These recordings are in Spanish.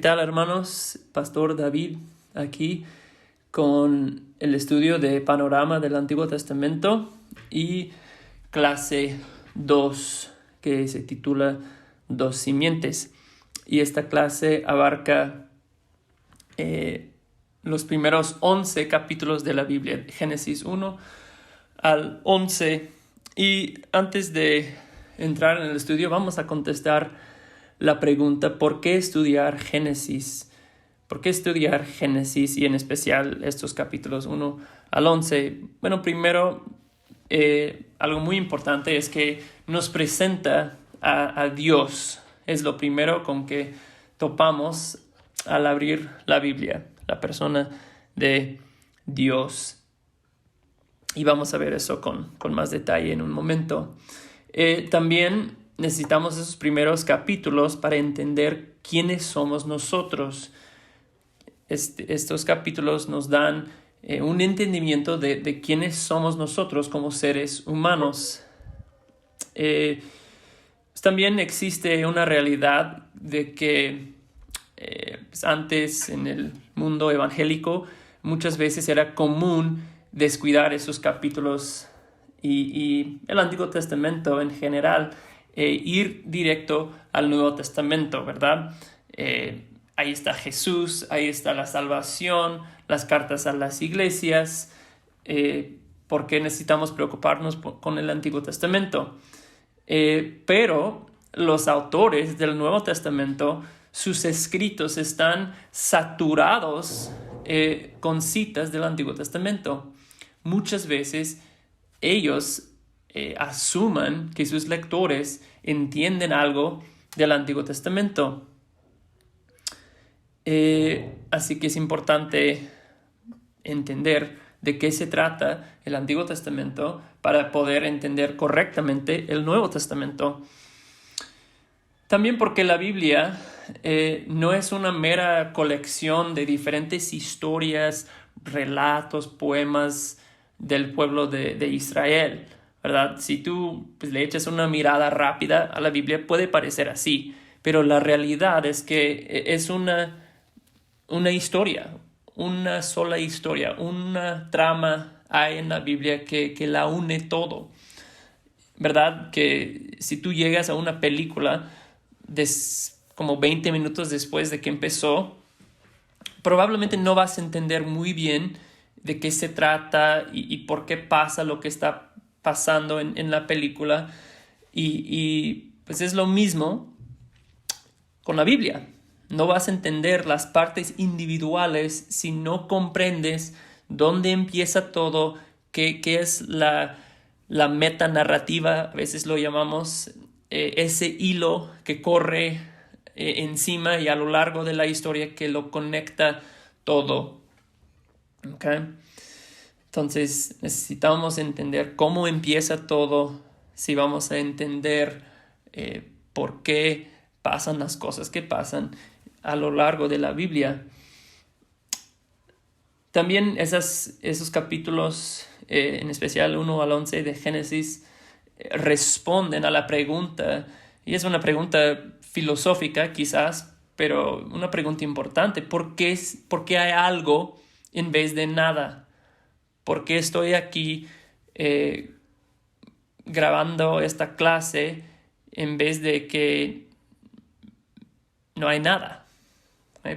tal, hermanos? Pastor David aquí con el estudio de Panorama del Antiguo Testamento y clase 2 que se titula Dos Simientes. Y esta clase abarca los primeros 11 capítulos de la Biblia, Génesis 1 al 11. Y antes de entrar en el estudio vamos a contestar la pregunta: ¿por qué estudiar Génesis? ¿Por qué estudiar Génesis y en especial estos capítulos 1 al 11? Bueno, primero, algo muy importante es que nos presenta a Dios. Es lo primero con que topamos al abrir la Biblia, la persona de Dios. Y vamos a ver eso con más detalle en un momento. También necesitamos esos primeros capítulos para entender quiénes somos nosotros. Estos capítulos nos dan un entendimiento de quiénes somos nosotros como seres humanos. También existe una realidad de que antes en el mundo evangélico muchas veces era común descuidar esos capítulos y el Antiguo Testamento en general, ir directo al Nuevo Testamento, ¿verdad? Ahí está Jesús, ahí está la salvación, las cartas a las iglesias. ¿Por qué necesitamos preocuparnos con el Antiguo Testamento? Pero los autores del Nuevo Testamento, sus escritos están saturados con citas del Antiguo Testamento. Muchas veces ellos asuman que sus lectores entienden algo del Antiguo Testamento. Así que es importante entender de qué se trata el Antiguo Testamento para poder entender correctamente el Nuevo Testamento. También porque la Biblia no es una mera colección de diferentes historias, relatos, poemas del pueblo de Israel, ¿verdad? Si tú le echas una mirada rápida a la Biblia, puede parecer así, pero la realidad es que es una historia, una sola historia, una trama hay en la Biblia que la une todo, ¿verdad? Que si tú llegas a una película como 20 minutos después de que empezó, probablemente no vas a entender muy bien de qué se trata y por qué pasa lo que está pasando en la película. Y pues es lo mismo con la Biblia. No vas a entender las partes individuales si no comprendes dónde empieza todo, qué es la metanarrativa, a veces lo llamamos, ese hilo que corre encima y a lo largo de la historia que lo conecta todo. ¿Okay? Entonces necesitamos entender cómo empieza todo si vamos a entender por qué pasan las cosas que pasan a lo largo de la Biblia. También esos capítulos, en especial 1 al 11 de Génesis, responden a la pregunta, y es una pregunta filosófica quizás, pero una pregunta importante: ¿por qué hay algo en vez de nada? ¿Por qué estoy aquí grabando esta clase en vez de que no hay nada?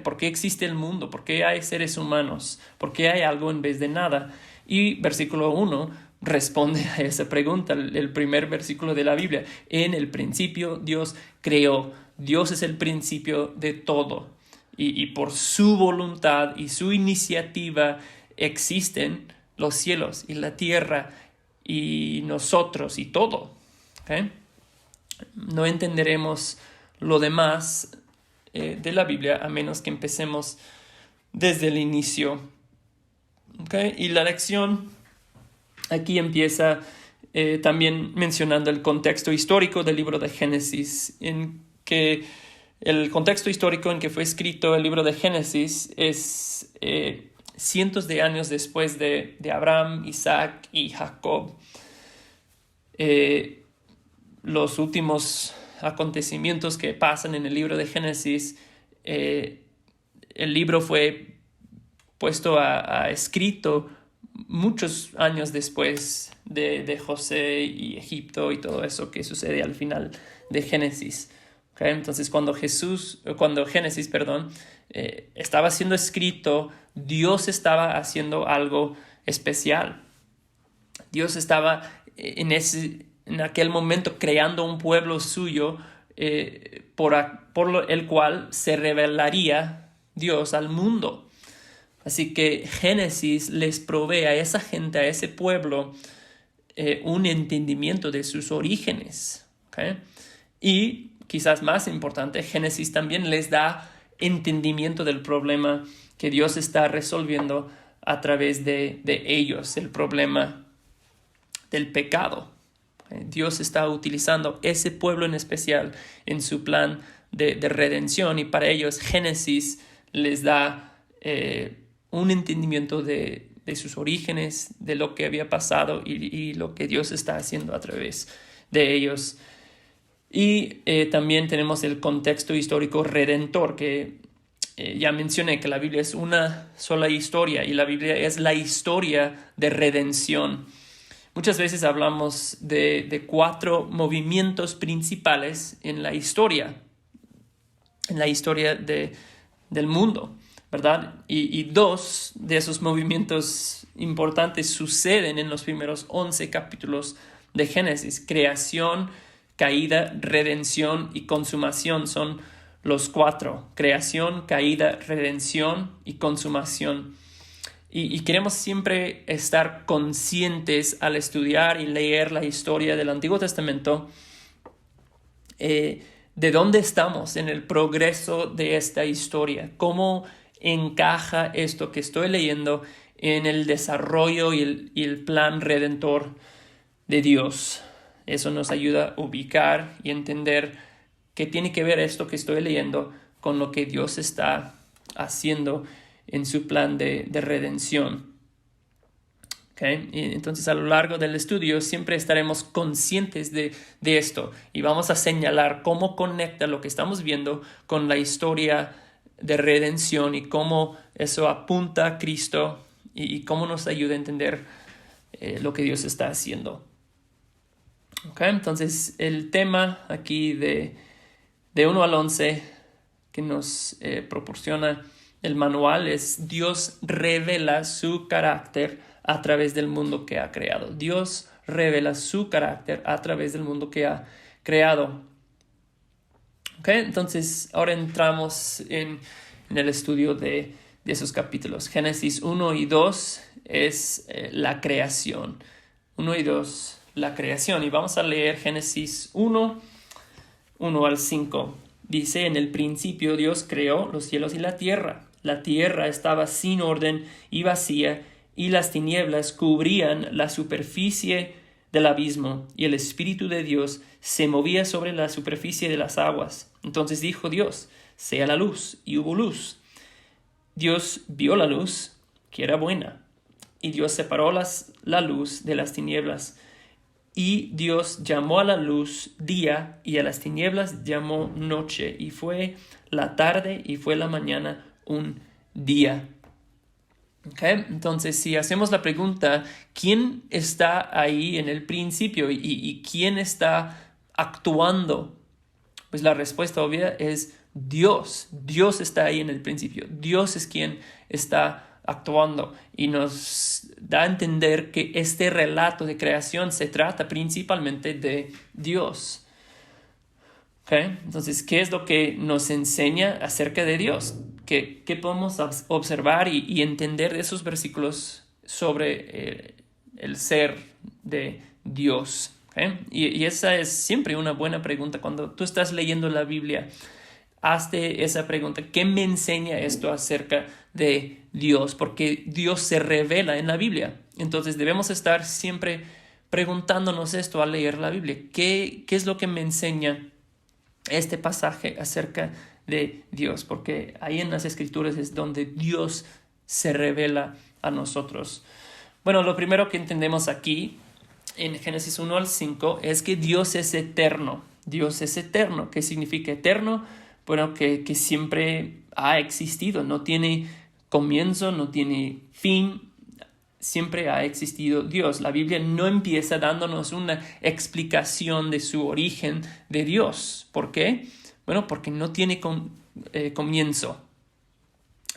¿Por qué existe el mundo? ¿Por qué hay seres humanos? ¿Por qué hay algo en vez de nada? Y versículo 1 responde a esa pregunta, el primer versículo de la Biblia. En el principio Dios creó. Dios es el principio de todo. Y por su voluntad y su iniciativa existen los cielos y la tierra y nosotros y todo. ¿Okay? No entenderemos lo demás de la Biblia a menos que empecemos desde el inicio. ¿Okay? Y la lección aquí empieza también mencionando el contexto histórico del libro de Génesis, en que el contexto histórico en que fue escrito el libro de Génesis es cientos de años después de Abraham, Isaac y Jacob. Los últimos acontecimientos que pasan en el libro de Génesis el libro fue puesto a escrito muchos años después de José y Egipto y todo eso que sucede al final de Génesis. ¿Okay? Entonces cuando Génesis, estaba siendo escrito, Dios estaba haciendo algo especial. Dios estaba en aquel momento creando un pueblo suyo por el cual se revelaría Dios al mundo. Así que Génesis les provee a esa gente, a ese pueblo, un entendimiento de sus orígenes. ¿Okay? Y quizás más importante, Génesis también les da entendimiento del problema que Dios está resolviendo a través de ellos, el problema del pecado. Dios está utilizando ese pueblo en especial en su plan de redención, y para ellos Génesis les da un entendimiento de sus orígenes, de lo que había pasado y lo que Dios está haciendo a través de ellos. Y también tenemos el contexto histórico redentor, que ya mencioné que la Biblia es una sola historia y la Biblia es la historia de redención. Muchas veces hablamos de 4 movimientos principales en la historia del mundo, ¿verdad? Y 2 de esos movimientos importantes suceden en los primeros 11 capítulos de Génesis. Creación, caída, redención y consumación son los 4. Creación, caída, redención y consumación. Y queremos siempre estar conscientes al estudiar y leer la historia del Antiguo Testamento de dónde estamos en el progreso de esta historia, cómo encaja esto que estoy leyendo en el desarrollo y el plan redentor de Dios. Eso nos ayuda a ubicar y entender qué tiene que ver esto que estoy leyendo con lo que Dios está haciendo en su plan de redención. ¿Okay? Y entonces a lo largo del estudio siempre estaremos conscientes de esto y vamos a señalar cómo conecta lo que estamos viendo con la historia de redención y cómo eso apunta a Cristo y cómo nos ayuda a entender lo que Dios está haciendo. ¿Okay? Entonces el tema aquí de 1 al 11 que nos proporciona el manual es: Dios revela su carácter a través del mundo que ha creado. Dios revela su carácter a través del mundo que ha creado. ¿Okay? Entonces ahora entramos en el estudio de esos capítulos. Génesis 1 y 2 es la creación. 1 y 2, la creación. Y vamos a leer Génesis 1 al 5. Dice: en el principio Dios creó los cielos y la tierra. La tierra estaba sin orden y vacía, y las tinieblas cubrían la superficie del abismo, y el Espíritu de Dios se movía sobre la superficie de las aguas. Entonces dijo Dios: sea la luz, y hubo luz. Dios vio la luz, que era buena, y Dios separó la luz de las tinieblas. Y Dios llamó a la luz día, y a las tinieblas llamó noche, y fue la tarde y fue la mañana un día. ¿Okay? Entonces, si hacemos la pregunta, ¿quién está ahí en el principio y quién está actuando? Pues la respuesta obvia es Dios. Dios está ahí en el principio. Dios es quien está actuando y nos da a entender que este relato de creación se trata principalmente de Dios. ¿Okay? Entonces, ¿qué es lo que nos enseña acerca de Dios? ¿Qué podemos observar y entender de esos versículos sobre el ser de Dios? ¿Okay? Y esa es siempre una buena pregunta. Cuando tú estás leyendo la Biblia, hazte esa pregunta: ¿qué me enseña esto acerca de Dios? Porque Dios se revela en la Biblia. Entonces debemos estar siempre preguntándonos esto al leer la Biblia. ¿Qué es lo que me enseña este pasaje acerca de Dios? Porque ahí en las Escrituras es donde Dios se revela a nosotros. Bueno, lo primero que entendemos aquí en Génesis 1 al 5 es que Dios es eterno. Dios es eterno. ¿Qué significa eterno? bueno, que siempre ha existido, no tiene comienzo, no tiene fin, siempre ha existido Dios. La Biblia no empieza dándonos una explicación de su origen de Dios. ¿Por qué? Bueno, porque no tiene comienzo.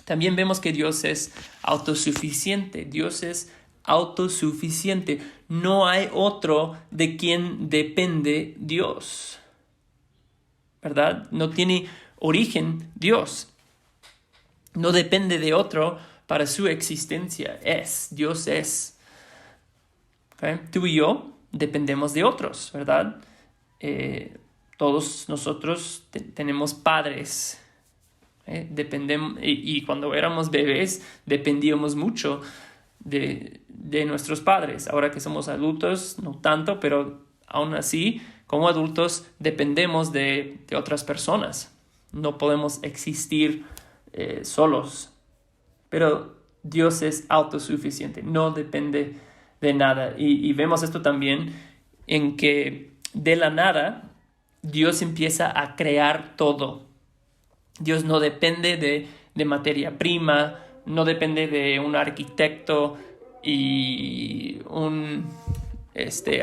También vemos que Dios es autosuficiente. Dios es autosuficiente. No hay otro de quien depende Dios, ¿verdad? No tiene origen Dios. No depende de otro para su existencia. Dios es. ¿Okay? Tú y yo dependemos de otros, ¿verdad? Todos nosotros tenemos padres. Dependemos, y cuando éramos bebés dependíamos mucho de nuestros padres. Ahora que somos adultos, no tanto, pero aún así, como adultos, dependemos de otras personas. No podemos existir solos. Pero Dios es autosuficiente, no depende de nada. Y vemos esto también en que de la nada Dios empieza a crear todo. Dios no depende de materia prima, no depende de un arquitecto y un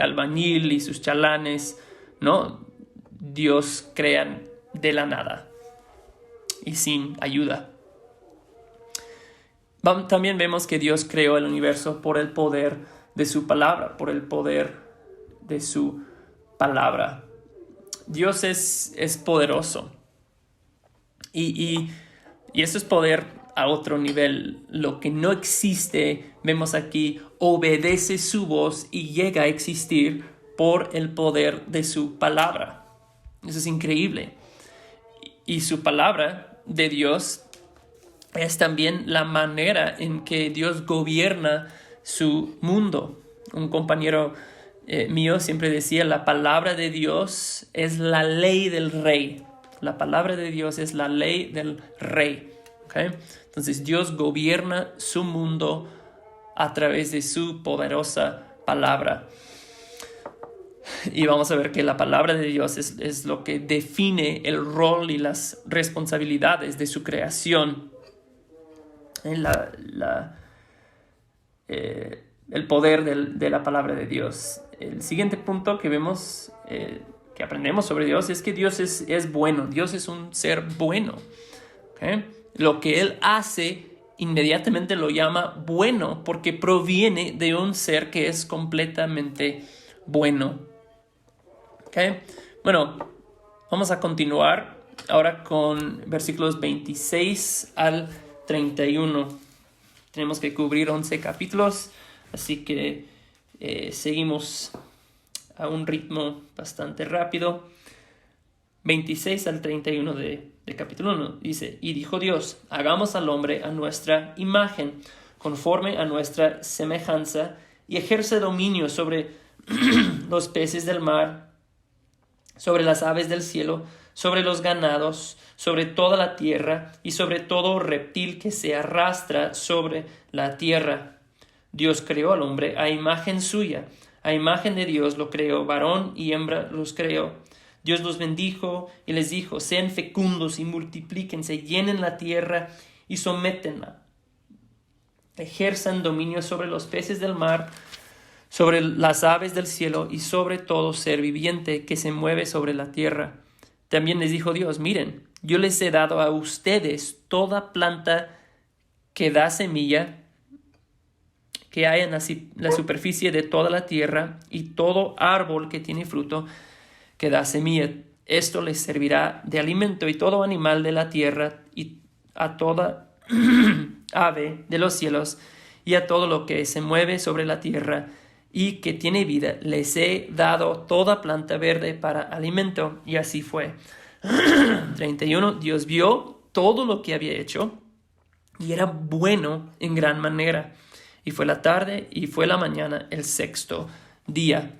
albañil y sus chalanes, ¿no? Dios crea de la nada y sin ayuda. También vemos que Dios creó el universo por el poder de su palabra, por el poder de su palabra. Dios es poderoso. Y eso es poder a otro nivel. Lo que no existe, vemos aquí, obedece su voz y llega a existir por el poder de su palabra. Eso es increíble. Y su palabra de Dios es también la manera en que Dios gobierna su mundo. Un compañero mío siempre decía, la palabra de Dios es la ley del rey. La palabra de Dios es la ley del rey. ¿Okay? Entonces Dios gobierna su mundo a través de su poderosa palabra. Y vamos a ver que la palabra de Dios es lo que define el rol y las responsabilidades de su creación. El poder de la palabra de Dios. El siguiente punto que vemos, que aprendemos sobre Dios, es que Dios es bueno. Dios es un ser bueno. ¿Okay? Lo que Él hace inmediatamente lo llama bueno porque proviene de un ser que es completamente bueno. ¿Okay? Bueno, vamos a continuar ahora con versículos 26 al 31. Tenemos que cubrir 11 capítulos, así que seguimos a un ritmo bastante rápido. 26 al 31 de capítulo 1 dice: Y dijo Dios, hagamos al hombre a nuestra imagen, conforme a nuestra semejanza, y ejerce dominio sobre los peces del mar, sobre las aves del cielo, sobre los ganados, sobre toda la tierra y sobre todo reptil que se arrastra sobre la tierra. Dios creó al hombre a imagen suya, a imagen de Dios lo creó, varón y hembra los creó. Dios los bendijo y les dijo: sean fecundos y multiplíquense, llenen la tierra y sométenla. Ejerzan dominio sobre los peces del mar, sobre las aves del cielo y sobre todo ser viviente que se mueve sobre la tierra. También les dijo Dios: miren, yo les he dado a ustedes toda planta que da semilla, que hay en la superficie de toda la tierra, y todo árbol que tiene fruto, que da semilla. Esto les servirá de alimento, y todo animal de la tierra, y a toda ave de los cielos, y a todo lo que se mueve sobre la tierra, y que tiene vida, les he dado toda planta verde para alimento. Y así fue. 31. Dios vio todo lo que había hecho, y era bueno en gran manera. Y fue la tarde y fue la mañana, el sexto día.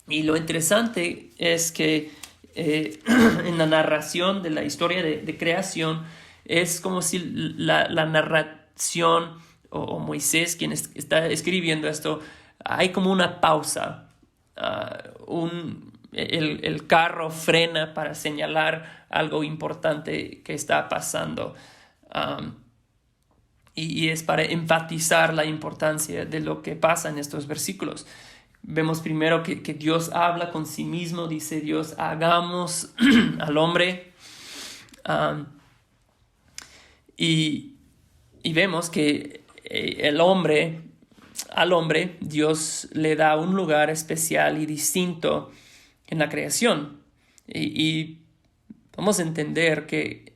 Y lo interesante es que en la narración de la historia de creación, es como si la narración, o Moisés, quien está escribiendo esto, hay como una pausa. El carro frena para señalar algo importante que está pasando. Y es para enfatizar la importancia de lo que pasa en estos versículos. Vemos primero que Dios habla con sí mismo, dice Dios, hagamos al hombre. Y vemos que al hombre Dios le da un lugar especial y distinto en la creación. Y vamos a entender que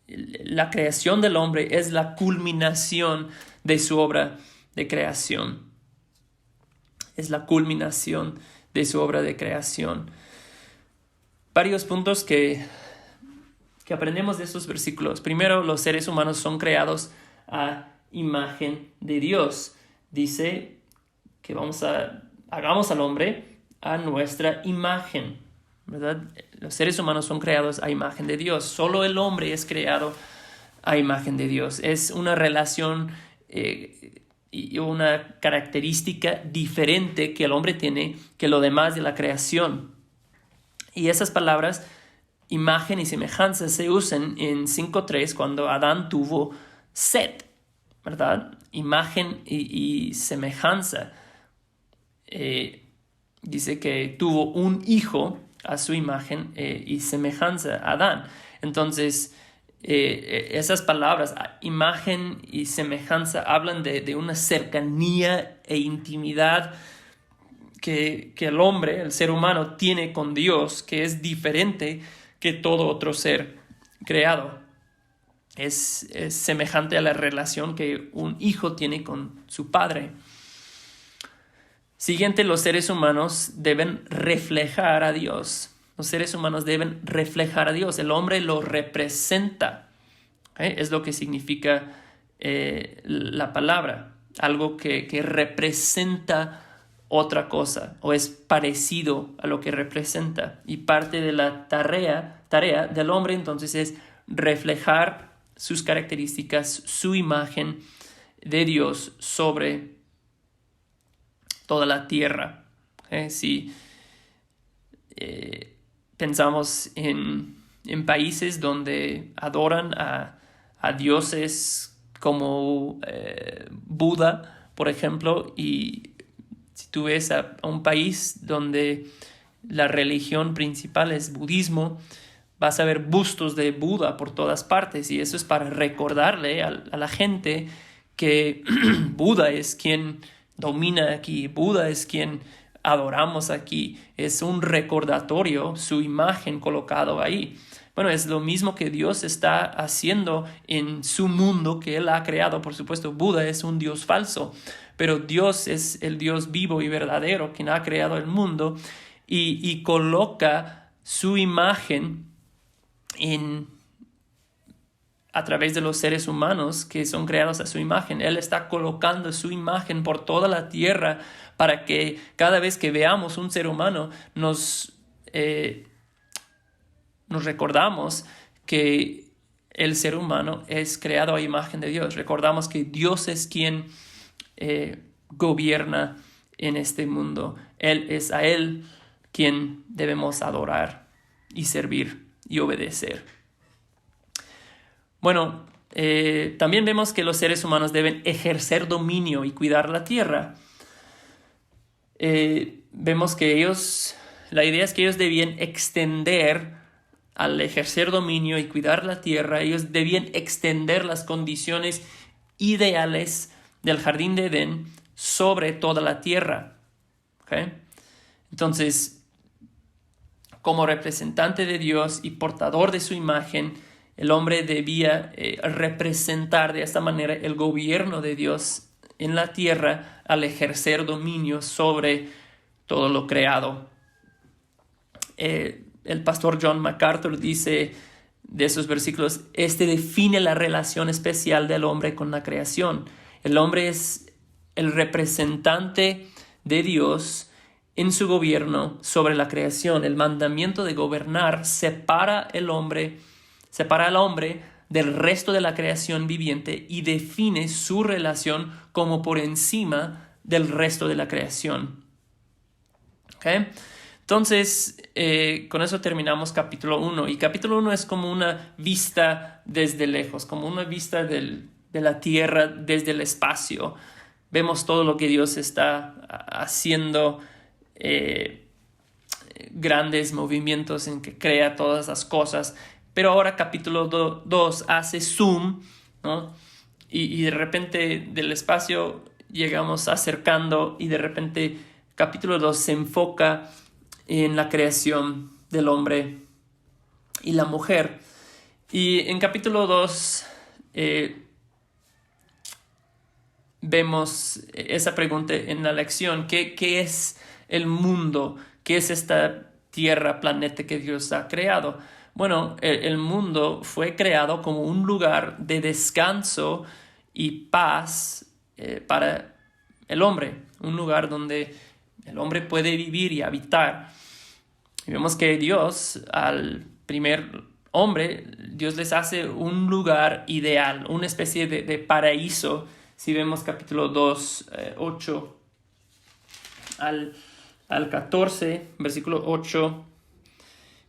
la creación del hombre es la culminación de su obra de creación. Es la culminación de su obra de creación. Varios puntos que aprendemos de estos versículos. Primero, los seres humanos son creados a imagen de Dios. Dice que hagamos al hombre a nuestra imagen, ¿verdad? Los seres humanos son creados a imagen de Dios. Solo el hombre es creado a imagen de Dios. Es una relación y una característica diferente que el hombre tiene que lo demás de la creación. Y esas palabras, imagen y semejanza, se usan en 5.3 cuando Adán tuvo Set, ¿verdad? Imagen y semejanza. Dice que tuvo un hijo a su imagen y semejanza, Adán. Entonces, esas palabras, imagen y semejanza, hablan de una cercanía e intimidad que el hombre, el ser humano, tiene con Dios, que es diferente que todo otro ser creado. Es semejante a la relación que un hijo tiene con su padre. Siguiente, los seres humanos deben reflejar a Dios. Los seres humanos deben reflejar a Dios. El hombre lo representa. Es lo que significa la palabra. Algo que representa otra cosa o es parecido a lo que representa. Y parte de la tarea del hombre entonces es reflejar sus características, su imagen de Dios sobre toda la tierra. Si pensamos en países donde adoran a dioses como Buda, por ejemplo, y si tú ves a un país donde la religión principal es budismo, vas a ver bustos de Buda por todas partes, y eso es para recordarle a la gente que Buda es quien domina aquí, Buda es quien adoramos aquí. Es un recordatorio, su imagen colocado ahí. Bueno, es lo mismo que Dios está haciendo en su mundo que Él ha creado. Por supuesto, Buda es un Dios falso, pero Dios es el Dios vivo y verdadero quien ha creado el mundo y coloca su imagen a través de los seres humanos que son creados a su imagen. Él está colocando su imagen por toda la tierra para que cada vez que veamos un ser humano nos recordamos que el ser humano es creado a imagen de Dios. Recordamos que Dios es quien gobierna en este mundo. Es a Él quien debemos adorar y servir y obedecer. Bueno, también vemos que los seres humanos deben ejercer dominio y cuidar la tierra. Vemos que la idea es que ellos debían extender, al ejercer dominio y cuidar la tierra, ellos debían extender las condiciones ideales del jardín de Edén sobre toda la tierra. ¿Okay? Entonces, como representante de Dios y portador de su imagen, el hombre debía representar de esta manera el gobierno de Dios en la tierra al ejercer dominio sobre todo lo creado. El pastor John MacArthur dice de esos versículos, define la relación especial del hombre con la creación. El hombre es el representante de Dios en su gobierno sobre la creación. El mandamiento de gobernar separa al hombre del resto de la creación viviente y define su relación como por encima del resto de la creación. ¿Okay? Entonces, con eso terminamos capítulo 1. Y capítulo 1 es como una vista desde lejos, como una vista de la tierra desde el espacio. Vemos todo lo que Dios está haciendo, grandes movimientos en que crea todas las cosas. Pero ahora capítulo 2 hace zoom, ¿no? Y de repente del espacio llegamos acercando y de repente capítulo 2 se enfoca en la creación del hombre y la mujer. Y en capítulo 2 vemos esa pregunta en la lección: ¿qué es el mundo? ¿Qué es esta tierra, planeta que Dios ha creado? Bueno, el mundo fue creado como un lugar de descanso y paz para el hombre, un lugar donde el hombre puede vivir y habitar. Y vemos que Dios, al primer hombre, Dios les hace un lugar ideal, una especie de paraíso. Si vemos capítulo 2, 8 al 14, versículo 8,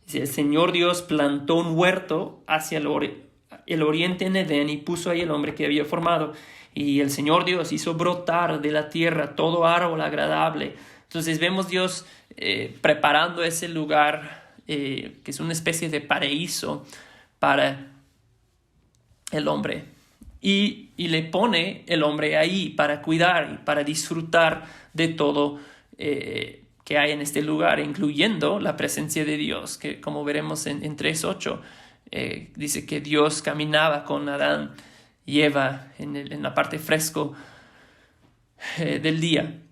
dice: el Señor Dios plantó un huerto hacia el oriente en Edén y puso ahí el hombre que había formado. Y el Señor Dios hizo brotar de la tierra todo árbol agradable. Entonces vemos Dios preparando ese lugar que es una especie de paraíso para el hombre. Y le pone el hombre ahí para cuidar y para disfrutar de todo que hay en este lugar, incluyendo la presencia de Dios, que como veremos en 3:8, dice que Dios caminaba con Adán y Eva en la parte fresco del día.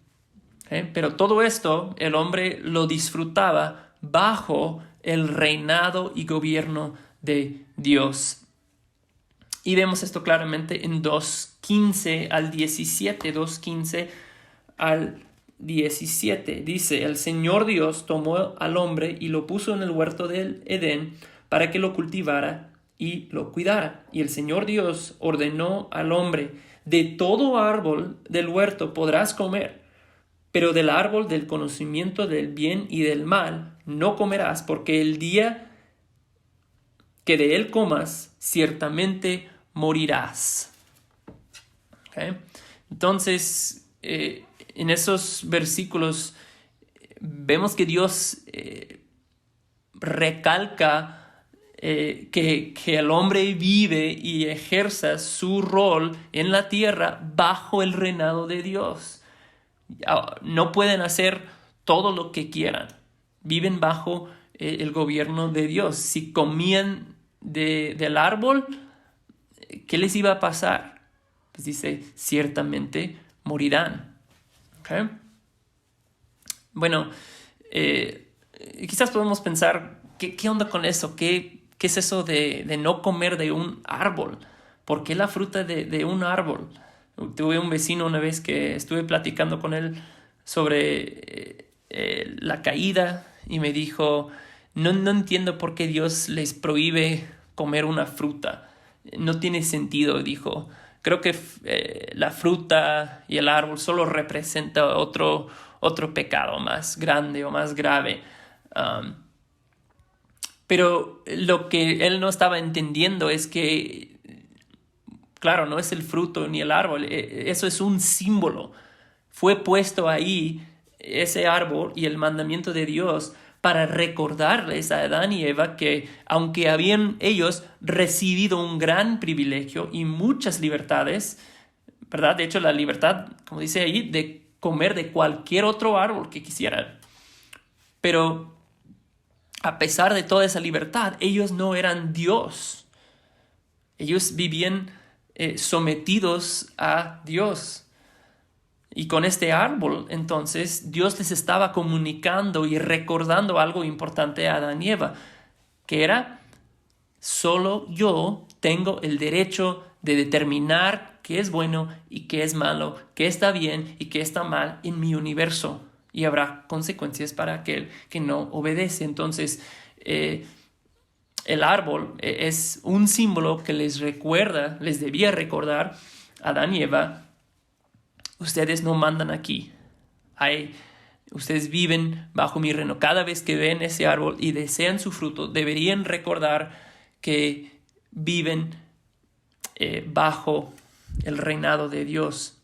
Pero todo esto el hombre lo disfrutaba bajo el reinado y gobierno de Dios. Y vemos esto claramente en 2:15 al 17. 2:15 al 17. Dice: el Señor Dios tomó al hombre y lo puso en el huerto del Edén para que lo cultivara y lo cuidara. Y el Señor Dios ordenó al hombre: de todo árbol del huerto podrás comer, pero del árbol del conocimiento del bien y del mal no comerás, porque el día que de él comas, ciertamente morirás. ¿Okay? Entonces, en esos versículos vemos que Dios recalca que el hombre vive y ejerza su rol en la tierra bajo el reinado de Dios. No pueden hacer todo lo que quieran. Viven bajo el gobierno de Dios. Si comían del árbol, ¿qué les iba a pasar? Pues dice: ciertamente morirán. ¿Okay? Bueno, quizás podemos pensar, ¿qué onda con eso? ¿Qué es eso de no comer de un árbol? ¿Por qué la fruta de un árbol? Tuve un vecino una vez que estuve platicando con él sobre la caída y me dijo: no entiendo por qué Dios les prohíbe comer una fruta. No tiene sentido, dijo. Creo que la fruta y el árbol solo representa otro pecado más grande o más grave. Pero lo que él no estaba entendiendo es que, claro, no es el fruto ni el árbol, eso es un símbolo. Fue puesto ahí ese árbol y el mandamiento de Dios para recordarles a Adán y Eva que, aunque habían ellos recibido un gran privilegio y muchas libertades, ¿verdad? De hecho, la libertad, como dice ahí, de comer de cualquier otro árbol que quisieran. Pero a pesar de toda esa libertad, ellos no eran Dios. Ellos vivían sometidos a Dios. Y con este árbol, entonces, Dios les estaba comunicando y recordando algo importante a Adán y Eva, que era: solo yo tengo el derecho de determinar qué es bueno y qué es malo, qué está bien y qué está mal en mi universo. Y habrá consecuencias para aquel que no obedece. Entonces, el árbol es un símbolo que les debía recordar a Adán y Eva: ustedes no mandan aquí. Hay Ustedes viven bajo mi reino. Cada vez que ven ese árbol y desean su fruto, deberían recordar que viven bajo el reinado de Dios.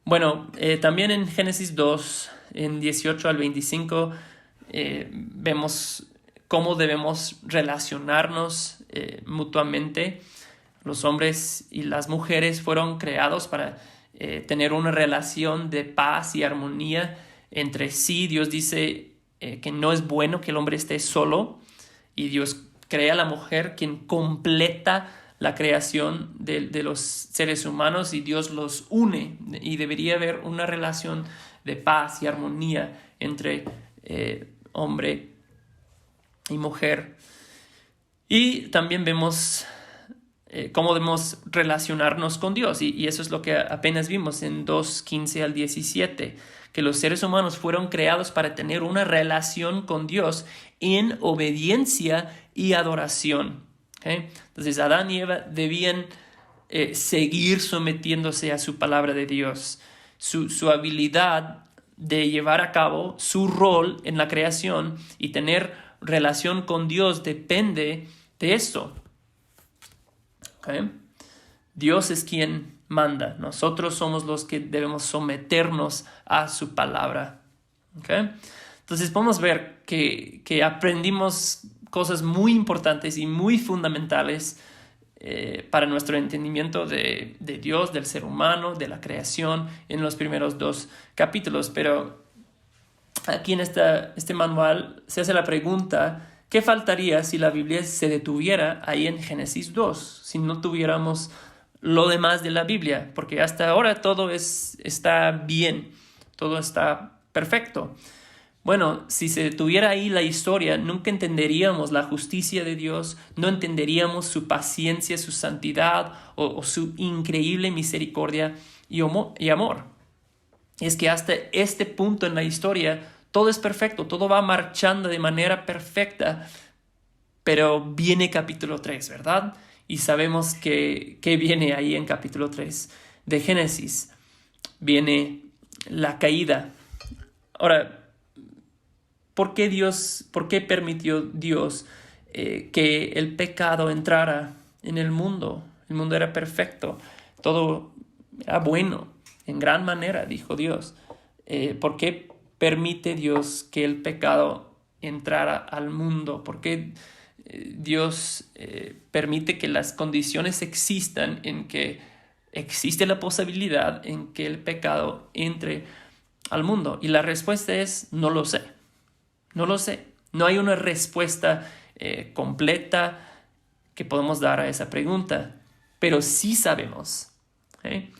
Bueno, también en Génesis 2, en 18 al 25, vemos cómo debemos relacionarnos mutuamente. Los hombres y las mujeres fueron creados para tener una relación de paz y armonía entre sí. Dios dice que no es bueno que el hombre esté solo, y Dios crea a la mujer, quien completa la creación de los seres humanos, y Dios los une, y debería haber una relación de paz y armonía entre hombre y mujer. Y también vemos cómo debemos relacionarnos con Dios, y eso es lo que apenas vimos en 2:15 al 17, que los seres humanos fueron creados para tener una relación con Dios en obediencia y adoración. ¿Okay? Entonces Adán y Eva debían seguir sometiéndose a su palabra de Dios. Su habilidad de llevar a cabo su rol en la creación y tener relación con Dios depende de esto. ¿Okay? Dios es quien manda. Nosotros somos los que debemos someternos a su palabra. ¿Okay? Entonces podemos ver que aprendimos cosas muy importantes y muy fundamentales para nuestro entendimiento de Dios, del ser humano, de la creación, en los primeros 2 capítulos. Pero aquí en este manual se hace la pregunta: ¿qué faltaría si la Biblia se detuviera ahí en Génesis 2? Si no tuviéramos lo demás de la Biblia, porque hasta ahora todo está bien, todo está perfecto. Bueno, si se detuviera ahí la historia, nunca entenderíamos la justicia de Dios, no entenderíamos su paciencia, su santidad o su increíble misericordia y amor. Es que hasta este punto en la historia todo es perfecto, todo va marchando de manera perfecta, pero viene capítulo 3, ¿verdad? Y sabemos que viene ahí en capítulo 3 de Génesis. Viene la caída. Ahora, ¿por qué permitió Dios que el pecado entrara en el mundo? El mundo era perfecto, todo era bueno, en gran manera, dijo Dios. ¿Por qué permite Dios que el pecado entrara al mundo? ¿Por qué Dios permite que las condiciones existan en que existe la posibilidad en que el pecado entre al mundo? Y la respuesta es: no lo sé. No lo sé. No hay una respuesta completa que podemos dar a esa pregunta. Pero sí sabemos,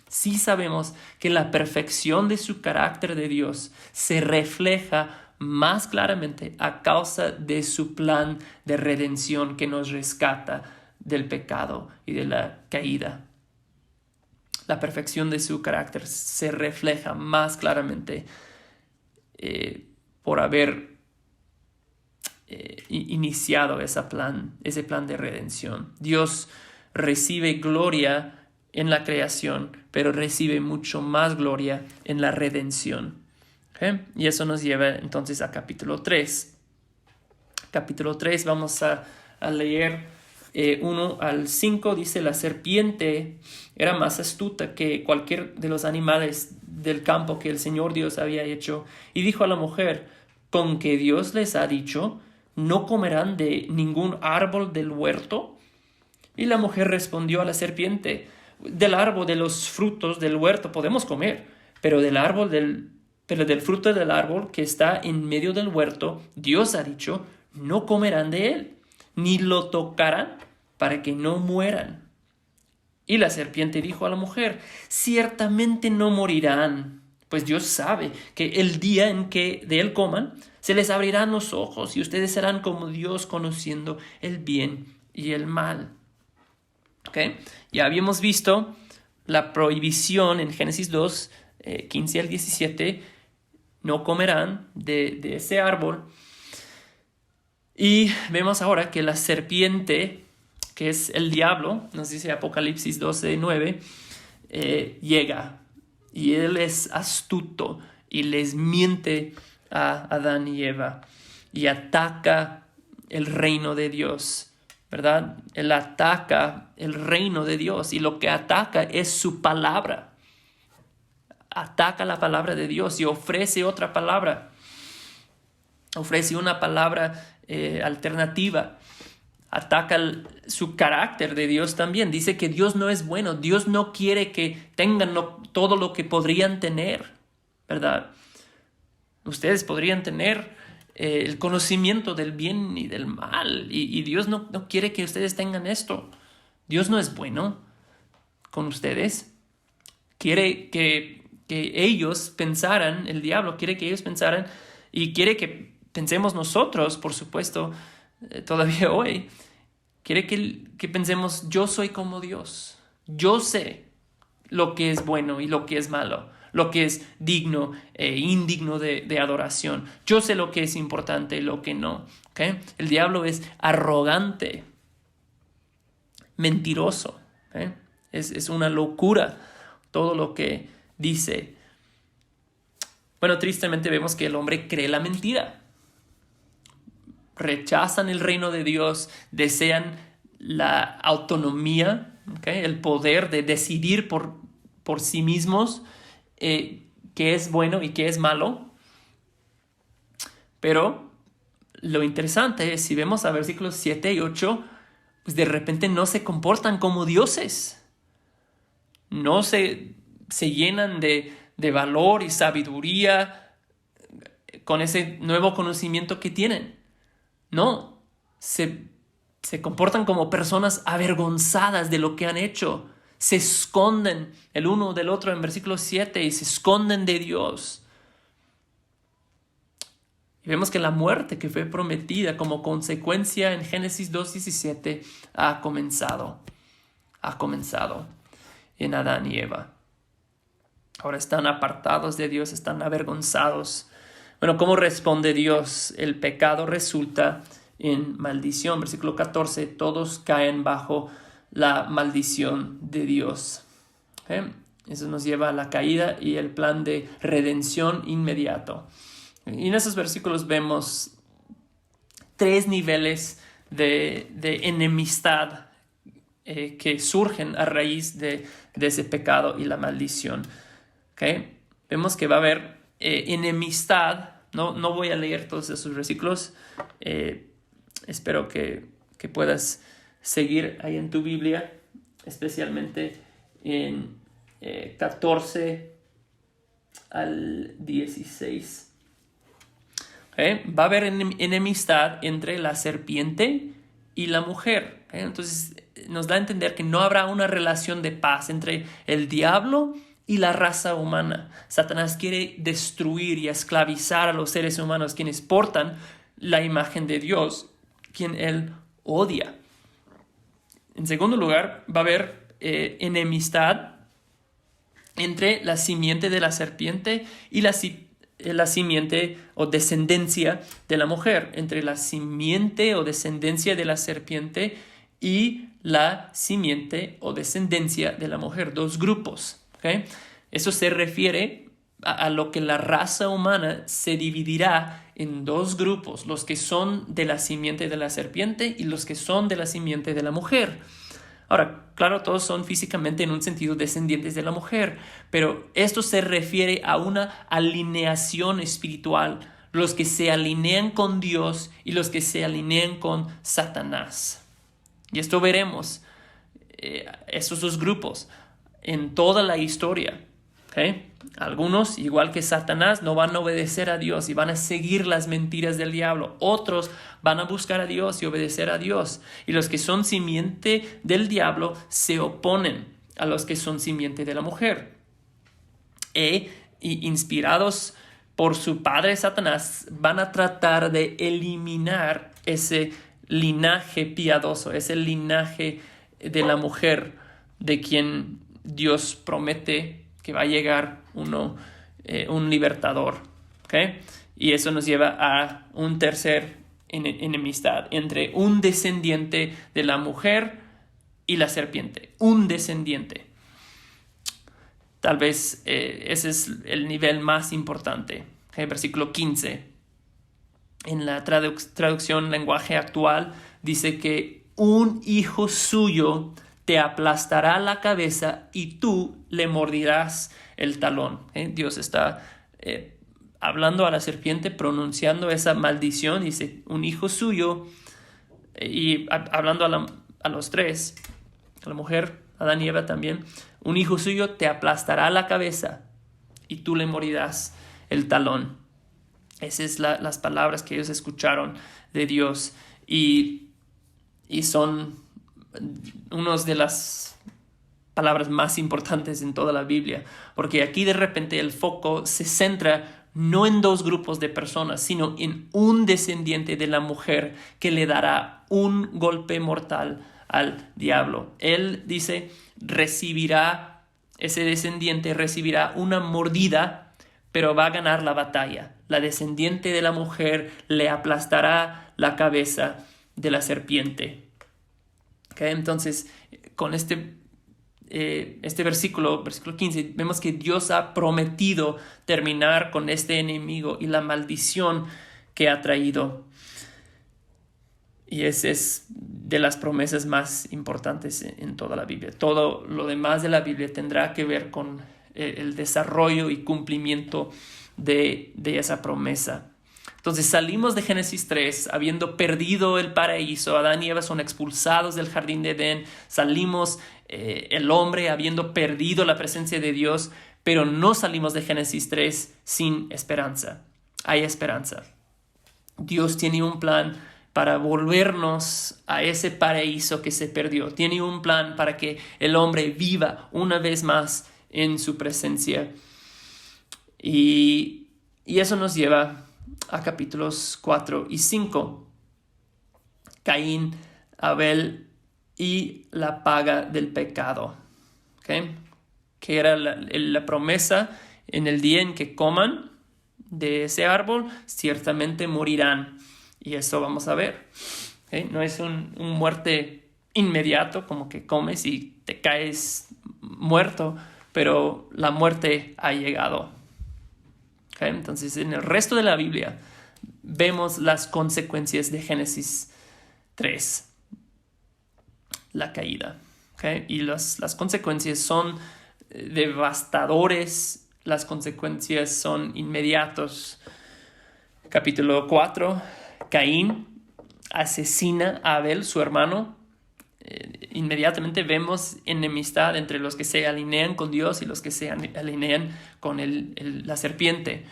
sí sabemos que la perfección de su carácter de Dios se refleja más claramente a causa de su plan de redención que nos rescata del pecado y de la caída. La perfección de su carácter se refleja más claramente por haber iniciado ese plan de redención. Dios recibe gloria en la creación, pero recibe mucho más gloria en la redención. ¿Okay? Y eso nos lleva entonces a capítulo 3. Capítulo 3 vamos a leer 1 al 5. Dice: la serpiente era más astuta que cualquier de los animales del campo que el Señor Dios había hecho, y dijo a la mujer: ¿con que Dios les ha dicho, no comerán de ningún árbol del huerto? Y la mujer respondió a la serpiente: del árbol de los frutos del huerto podemos comer, pero del fruto del árbol que está en medio del huerto, Dios ha dicho, no comerán de él, ni lo tocarán, para que no mueran. Y la serpiente dijo a la mujer: ciertamente no morirán, pues Dios sabe que el día en que de él coman, se les abrirán los ojos y ustedes serán como Dios, conociendo el bien y el mal. ¿Okay? Ya habíamos visto la prohibición en Génesis 2, 15 al 17, no comerán de ese árbol. Y vemos ahora que la serpiente, que es el diablo, nos dice Apocalipsis 12:9, llega y él es astuto y les miente a Adán y Eva y ataca el reino de Dios, ¿verdad? Él ataca el reino de Dios y lo que ataca es su palabra. Ataca la palabra de Dios y ofrece otra palabra. Ofrece una palabra alternativa. Ataca su carácter de Dios también. Dice que Dios no es bueno. Dios no quiere que tengan todo lo que podrían tener, ¿verdad? Ustedes podrían tener el conocimiento del bien y del mal. Y Dios no quiere que ustedes tengan esto. Dios no es bueno con ustedes. Quiere que ellos pensaran, el diablo quiere que ellos pensaran y quiere que pensemos nosotros, por supuesto, todavía hoy, quiere que pensemos, yo soy como Dios, yo sé lo que es bueno y lo que es malo, lo que es digno e indigno de adoración, yo sé lo que es importante y lo que no, ¿okay? El diablo es arrogante, mentiroso, ¿okay? Es una locura todo lo que dice. Bueno, tristemente vemos que el hombre cree la mentira. Rechazan el reino de Dios, desean la autonomía, ¿okay? El poder de decidir por sí mismos qué es bueno y qué es malo. Pero lo interesante es, si vemos a versículos 7 y 8, pues de repente no se comportan como dioses. No se llenan de valor y sabiduría con ese nuevo conocimiento que tienen. No, se comportan como personas avergonzadas de lo que han hecho. Se esconden el uno del otro en versículo 7 y se esconden de Dios. Y vemos que la muerte que fue prometida como consecuencia en Génesis 2:17 ha comenzado en Adán y Eva. Ahora están apartados de Dios, están avergonzados. Bueno, ¿cómo responde Dios? El pecado resulta en maldición. Versículo 14, todos caen bajo la maldición de Dios. Eso nos lleva a la caída y el plan de redención inmediato. Y en esos versículos vemos 3 niveles de enemistad que surgen a raíz de ese pecado y la maldición. ¿Okay? Vemos que va a haber enemistad. No voy a leer todos esos versículos. Espero que puedas seguir ahí en tu Biblia, especialmente en 14 al 16. ¿Okay? Va a haber enemistad entre la serpiente y la mujer. ¿Okay? Entonces nos da a entender que no habrá una relación de paz entre el diablo y la raza humana. Satanás quiere destruir y esclavizar a los seres humanos quienes portan la imagen de Dios, quien él odia. En segundo lugar, va a haber enemistad entre la simiente de la serpiente y la simiente o descendencia de la mujer, entre la simiente o descendencia de la serpiente y la simiente o descendencia de la mujer, 2 grupos. ¿Okay? Eso se refiere a lo que la raza humana se dividirá en 2 grupos, los que son de la simiente de la serpiente y los que son de la simiente de la mujer. Ahora, claro, todos son físicamente en un sentido descendientes de la mujer, pero esto se refiere a una alineación espiritual, los que se alinean con Dios y los que se alinean con Satanás. Y esto veremos, estos 2 grupos, en toda la historia. ¿Okay? Algunos, igual que Satanás, no van a obedecer a Dios y van a seguir las mentiras del diablo. Otros van a buscar a Dios y obedecer a Dios. Y los que son simiente del diablo se oponen a los que son simiente de la mujer. Y inspirados por su padre Satanás, van a tratar de eliminar ese linaje piadoso, ese linaje de la mujer de quien Dios promete que va a llegar un libertador. ¿Okay? Y eso nos lleva a un tercer enemistad entre un descendiente de la mujer y la serpiente. Un descendiente. Tal vez ese es el nivel más importante. Versículo 15. En la traducción lenguaje actual dice que un hijo suyo te aplastará la cabeza y tú le mordirás el talón. Dios está hablando a la serpiente, pronunciando esa maldición. Dice, un hijo suyo, y hablando a los tres, a la mujer, Adán y Eva también, un hijo suyo te aplastará la cabeza y tú le morirás el talón. Esas es las palabras que ellos escucharon de Dios y son unas de las palabras más importantes en toda la Biblia, porque aquí de repente el foco se centra no en dos grupos de personas, sino en un descendiente de la mujer que le dará un golpe mortal al diablo. Él dice, ese descendiente recibirá una mordida, pero va a ganar la batalla. La descendiente de la mujer le aplastará la cabeza de la serpiente. Entonces, con este versículo 15, vemos que Dios ha prometido terminar con este enemigo y la maldición que ha traído. Y esa es de las promesas más importantes en toda la Biblia. Todo lo demás de la Biblia tendrá que ver con el desarrollo y cumplimiento de esa promesa. Entonces salimos de Génesis 3 habiendo perdido el paraíso. Adán y Eva son expulsados del jardín de Edén. Salimos el hombre habiendo perdido la presencia de Dios, pero no salimos de Génesis 3 sin esperanza. Hay esperanza. Dios tiene un plan para volvernos a ese paraíso que se perdió. Tiene un plan para que el hombre viva una vez más en su presencia. Y eso nos lleva a capítulos 4 y 5. Caín, Abel y la paga del pecado. Que era la promesa: en el día en que coman de ese árbol, ciertamente morirán. Y eso vamos a ver. No es un muerte inmediato, como que comes y te caes muerto, pero la muerte ha llegado. Entonces, en el resto de la Biblia vemos las consecuencias de Génesis 3, la caída. Y las consecuencias son devastadores, las consecuencias son inmediatos. Capítulo 4, Caín asesina a Abel, su hermano. Inmediatamente vemos enemistad entre los que se alinean con Dios y los que se alinean con la serpiente.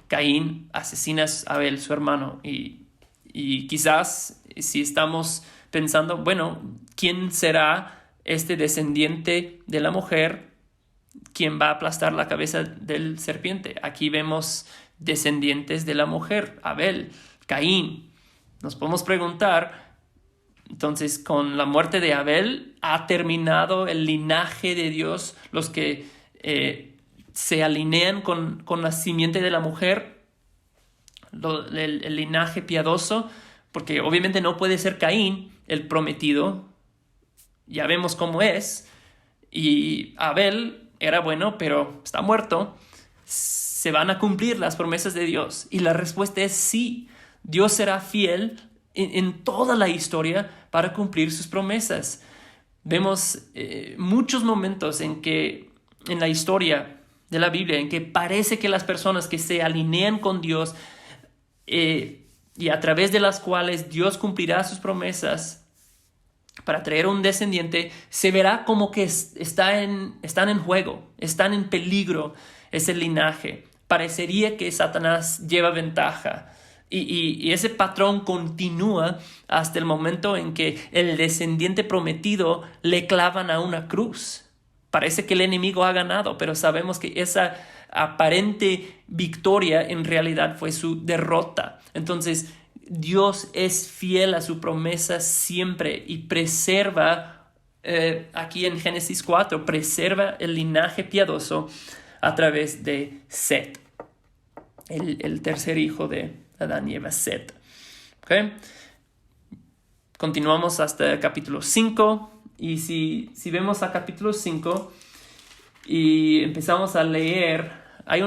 Caín asesina a Abel, su hermano, y quizás si estamos pensando, bueno, ¿quién será este descendiente de la mujer quien va a aplastar la cabeza del serpiente? Aquí vemos descendientes de la mujer, Abel, Caín. Nos podemos preguntar, entonces, con la muerte de Abel, ¿ha terminado el linaje de Dios, los que se alinean con la simiente de la mujer, el linaje piadoso? Porque obviamente no puede ser Caín el prometido, ya vemos cómo es, y Abel era bueno, pero está muerto. ¿Se van a cumplir las promesas de Dios? Y la respuesta es sí. Dios será fiel en toda la historia para cumplir sus promesas. Vemos muchos momentos en la historia de la Biblia en que parece que las personas que se alinean con Dios y a través de las cuales Dios cumplirá sus promesas para traer un descendiente, se verá como que están en juego, están en peligro ese linaje. Parecería que Satanás lleva ventaja. Y ese patrón continúa hasta el momento en que el descendiente prometido le clavan a una cruz. Parece que el enemigo ha ganado, pero sabemos que esa aparente victoria en realidad fue su derrota. Entonces, Dios es fiel a su promesa siempre y preserva, aquí en Génesis 4, preserva el linaje piadoso a través de Set, el tercer hijo de Adán y Eva, Set. Continuamos hasta el capítulo 5, y si vemos a capítulo 5, y empezamos a leer, hay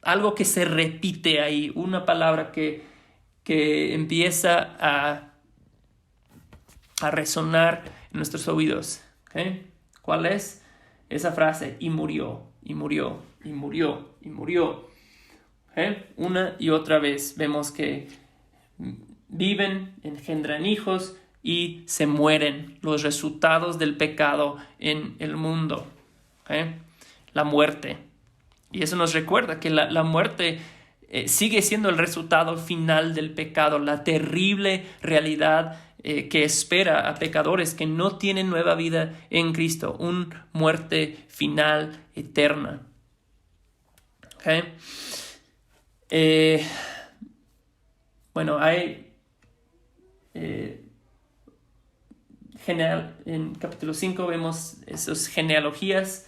algo que se repite ahí, una palabra que empieza a resonar en nuestros oídos. ¿Okay? ¿Cuál es? Esa frase, y murió, y murió, y murió, y murió. ¿Okay? Una y otra vez vemos que viven, engendran hijos y se mueren, los resultados del pecado en el mundo. ¿Okay? La muerte. Y eso nos recuerda que la muerte sigue siendo el resultado final del pecado, la terrible realidad que espera a pecadores que no tienen nueva vida en Cristo, una muerte final eterna. ¿Okay? Bueno, hay en capítulo 5 vemos esas genealogías.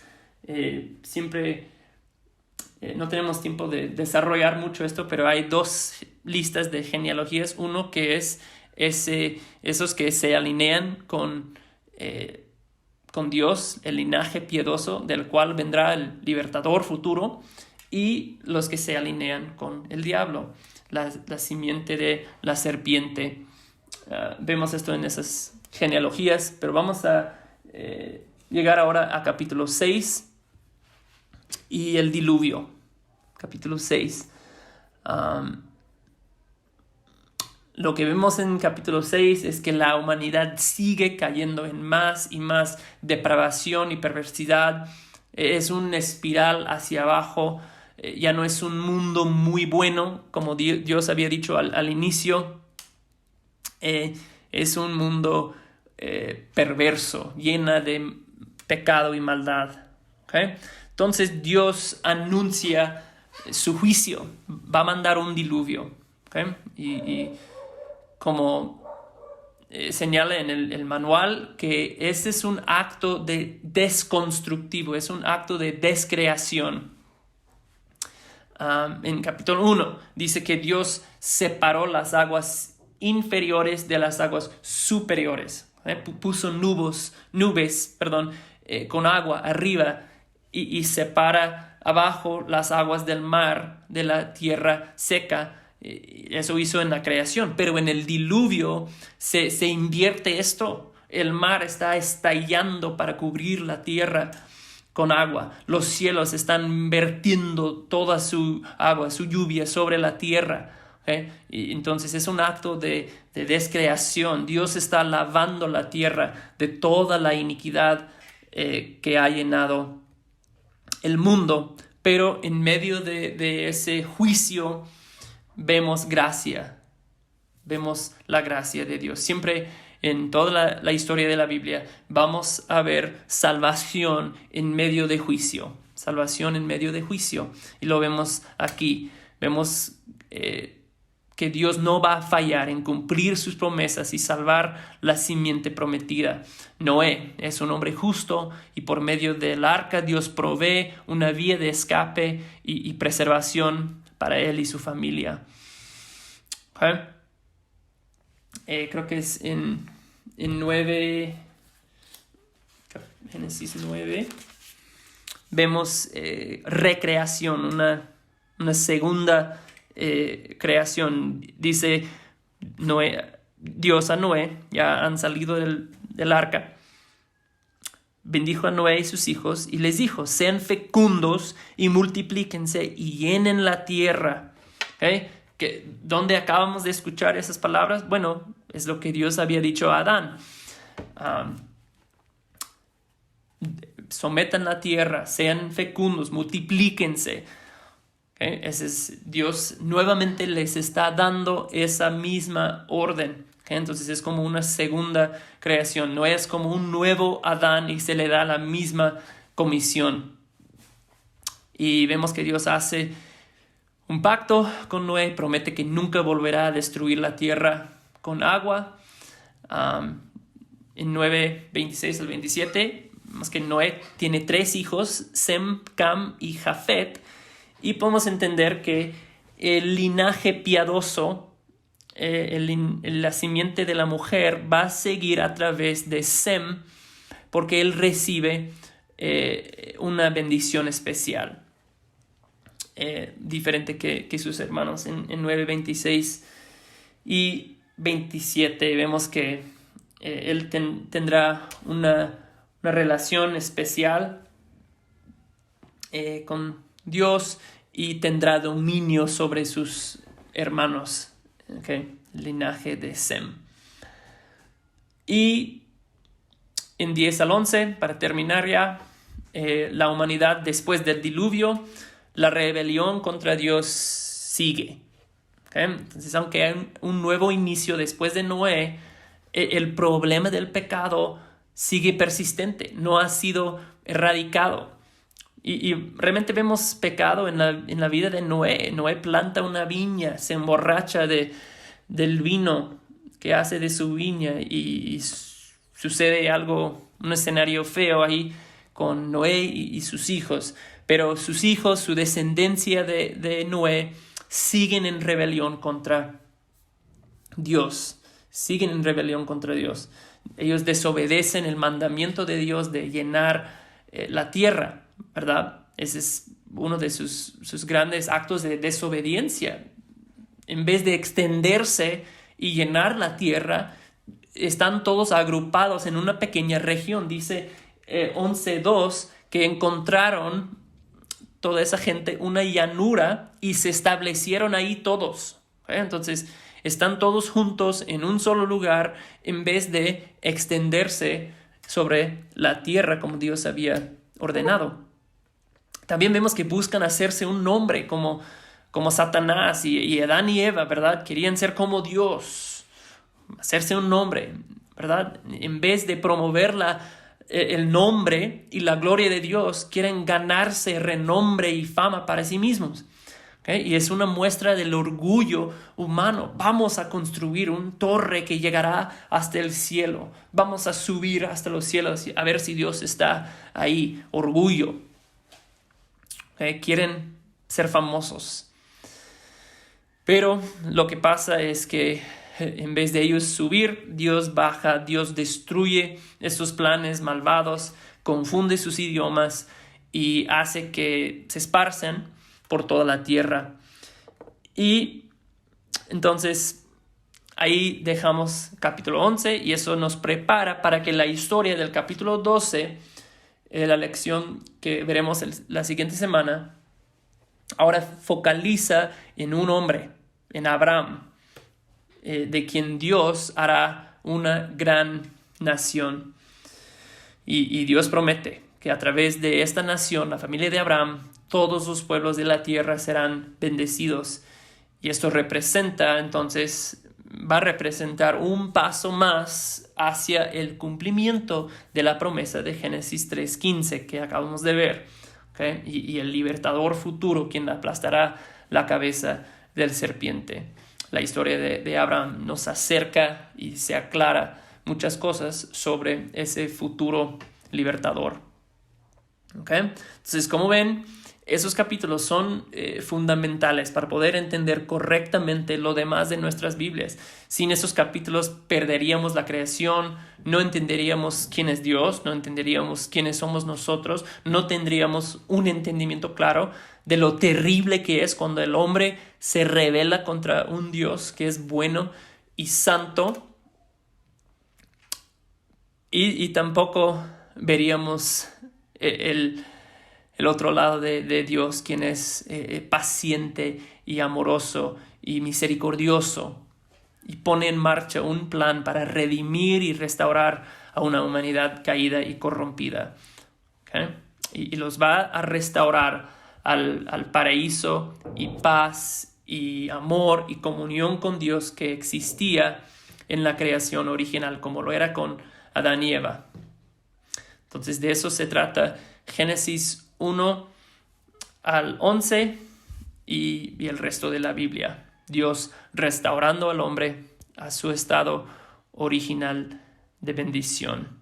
Siempre no tenemos tiempo de desarrollar mucho esto, pero hay 2 listas de genealogías. Uno que es esos que se alinean con Dios, el linaje piadoso del cual vendrá el libertador futuro, y los que se alinean con el diablo, la simiente de la serpiente. Vemos esto en esas genealogías, pero vamos a llegar ahora a capítulo 6 y el diluvio. Capítulo 6. Lo que vemos en capítulo 6 es que la humanidad sigue cayendo en más y más depravación y perversidad. Es una espiral hacia abajo. Ya no es un mundo muy bueno, como Dios había dicho al inicio. Es un mundo perverso, llena de pecado y maldad. ¿Okay? Entonces Dios anuncia su juicio, va a mandar un diluvio. ¿Okay? Y como señala en el manual, que ese es un acto de desconstructivo, es un acto de descreación. En capítulo 1 dice que Dios separó las aguas inferiores de las aguas superiores. Puso nubes, con agua arriba y separa abajo las aguas del mar de la tierra seca. Eso hizo en la creación, pero en el diluvio se invierte esto. El mar está estallando para cubrir la tierra con agua. Los cielos están vertiendo toda su agua, su lluvia sobre la tierra. Y entonces es un acto de descreación. Dios está lavando la tierra de toda la iniquidad que ha llenado el mundo, pero en medio de ese juicio vemos gracia, vemos la gracia de Dios. Siempre en toda la historia de la Biblia vamos a ver salvación en medio de juicio, salvación en medio de juicio, y lo vemos aquí. Vemos que Dios no va a fallar en cumplir sus promesas y salvar la simiente prometida. Noé es un hombre justo y por medio del arca Dios provee una vía de escape y preservación para él y su familia. ¿Okay? Creo que es en 9, Génesis 9, vemos recreación, una segunda creación. Dice Dios a Noé, ya han salido del arca, bendijo a Noé y sus hijos y les dijo: sean fecundos y multiplíquense y llenen la tierra. ¿Okay? ¿Dónde acabamos de escuchar esas palabras? Bueno, es lo que Dios había dicho a Adán. Sometan la tierra, sean fecundos, multiplíquense. ¿Okay? Ese es Dios nuevamente les está dando esa misma orden. ¿Okay? Entonces es como una segunda creación. No es como un nuevo Adán y se le da la misma comisión. Y vemos que Dios hace un pacto con Noé, promete que nunca volverá a destruir la tierra con agua. En 9:26 al 27, vemos que Noé tiene 3 hijos, Sem, Cam y Jafet, y podemos entender que el linaje piadoso, la simiente de la mujer, va a seguir a través de Sem, porque él recibe una bendición especial, diferente que sus hermanos. En 9:26 y 27 vemos que él tendrá una relación especial con Dios y tendrá dominio sobre sus hermanos, el linaje de Sem. Y en 10 al 11, para terminar ya, la humanidad después del diluvio, la rebelión contra Dios sigue. Entonces, aunque hay un nuevo inicio después de Noé, el problema del pecado sigue persistente, no ha sido erradicado. Y realmente vemos pecado en la vida de Noé. Noé planta una viña, se emborracha del vino que hace de su viña y sucede algo, un escenario feo ahí con Noé y sus hijos. Pero sus hijos, su descendencia de Noé, siguen en rebelión contra Dios. Siguen en rebelión contra Dios. Ellos desobedecen el mandamiento de Dios de llenar la tierra, ¿verdad? Ese es uno de sus grandes actos de desobediencia. En vez de extenderse y llenar la tierra, están todos agrupados en una pequeña región. Dice 11:2 que encontraron toda esa gente una llanura y se establecieron ahí todos. Entonces están todos juntos en un solo lugar en vez de extenderse sobre la tierra como Dios había ordenado. También vemos que buscan hacerse un nombre como Satanás y Adán y Eva, ¿verdad? Querían ser como Dios, hacerse un nombre, ¿verdad? En vez de promover el nombre y la gloria de Dios, quieren ganarse renombre y fama para sí mismos. Y es una muestra del orgullo humano. Vamos a construir una torre que llegará hasta el cielo. Vamos a subir hasta los cielos a ver si Dios está ahí. Orgullo. Quieren ser famosos. Pero lo que pasa es que en vez de ellos subir, Dios baja, Dios destruye estos planes malvados, confunde sus idiomas y hace que se esparzan por toda la tierra. Y entonces ahí dejamos capítulo 11 y eso nos prepara para que la historia del capítulo 12, la lección que veremos la siguiente semana, ahora focaliza en un hombre, en Abraham, de quien Dios hará una gran nación. Y Dios promete que a través de esta nación, la familia de Abraham, todos los pueblos de la tierra serán bendecidos. Y esto va a representar un paso más hacia el cumplimiento de la promesa de Génesis 3:15 que acabamos de ver. Y el libertador futuro, quien aplastará la cabeza del serpiente. La historia de Abraham nos acerca y se aclara muchas cosas sobre ese futuro libertador. Entonces, como ven, esos capítulos son fundamentales para poder entender correctamente lo demás de nuestras Biblias. Sin esos capítulos perderíamos la creación, no entenderíamos quién es Dios, no entenderíamos quiénes somos nosotros, no tendríamos un entendimiento claro de lo terrible que es cuando el hombre se rebela contra un Dios que es bueno y santo. Y tampoco veríamos el otro lado de Dios, quien es paciente y amoroso y misericordioso y pone en marcha un plan para redimir y restaurar a una humanidad caída y corrompida. Y los va a restaurar al paraíso y paz y amor y comunión con Dios que existía en la creación original, como lo era con Adán y Eva. Entonces de eso se trata Génesis 1 al 11 y el resto de la Biblia. Dios restaurando al hombre a su estado original de bendición.